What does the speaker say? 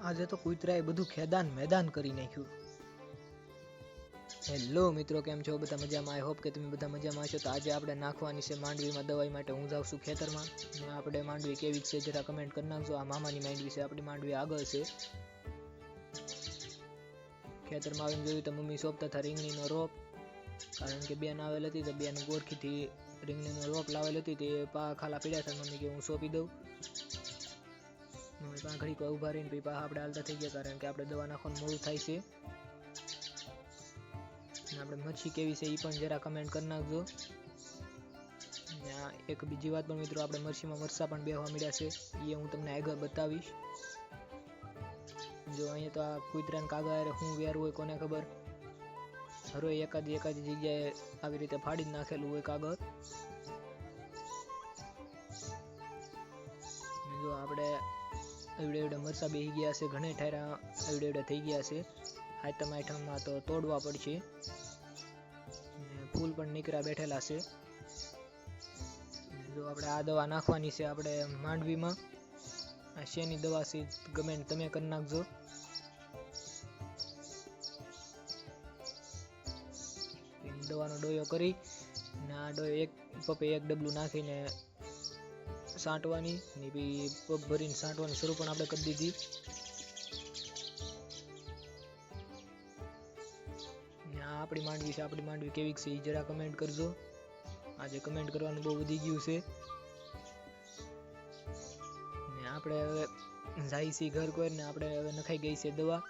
આજે તો કૂતરાએ બધું ખેદાન મેદાન કરી નાખ્યું. હેલો મિત્રો, કેમ છો? બધા મજામાં? આઈ હોપ કે તમે બધા મજામાં હશો. તો આજે આપણે નાખવાની છે માંડવીમાં દવાઈ માટે. હું જાઉં છું ખેતરમાં ને આપણે માંડવી કેવી છે જરા કમેન્ટ કરી નાખજો. આ મામાની માંડવી છે, આપણી માંડવી આગળ છે. ખેતરમાં આવીને જોયું તો મમ્મી સોંપતા હતા રીંગણીનો રોપ, કારણ કે બેન આવેલ હતી તો બેન ગોરખીથી રીંગણીનો રોપ લાવેલ હતી. તે પા ખાલા પીડ્યા હતા. મમ્મી કે હું સોંપી દઉં. મમ્મી પા ઘડીક ઊભા રહીને પછી પા આપણે હાલતા થઈ ગયા, કારણ કે આપણે દવા નાખવાનું મોડું થાય છે. આપણે મરચી કેવી છે એ પણ જરા કમેન્ટ કરી નાખજો. એક બીજી વાત પણ મિત્રો, આપણે મરચીમાં મરચા પણ બેહવા મળ્યા છે, એ હું તમને આગળ બતાવીશ. જો અહીંયા તો આ કૂતરાને કાગળ શું વેરવું હોય કોને ખબર. હરોય એકાદી જગ્યાએ આવી રીતે ફાડી જ નાખેલું હોય કાગળ. જો આપણે એવડે મરચા બેસી ગયા છે, ઘણે ઠેરા એવડે થઈ ગયા છે. આઈટમ આઈટમમાં તો તોડવા પડશે. ફૂલ પણ નીકળ્યા બેઠેલા છે. જો આપણે આ દવા નાખવાની છે આપણે માંડવીમાં. આ શેની દવા છે કમેન્ટ તમે કરી નાખજો. દવાનો ડોયો કરી ને આ ડોયો એક પપ્પે એક ડબલું નાખીને સાંટવાની ને પછી પગ ભરીને સાંટવાની શરૂ પણ આપણે કરી દીધી. આ આપણી માંડવી છે. આપણી માંડવી કેવી છે એ જરા કમેન્ટ કરજો. આજે કમેન્ટ કરવાનું બહુ વધી ગયું છે. ને આપણે હવે જાય છે ઘર કોઈ ને આપણે હવે નખાઈ ગઈ છે દવા.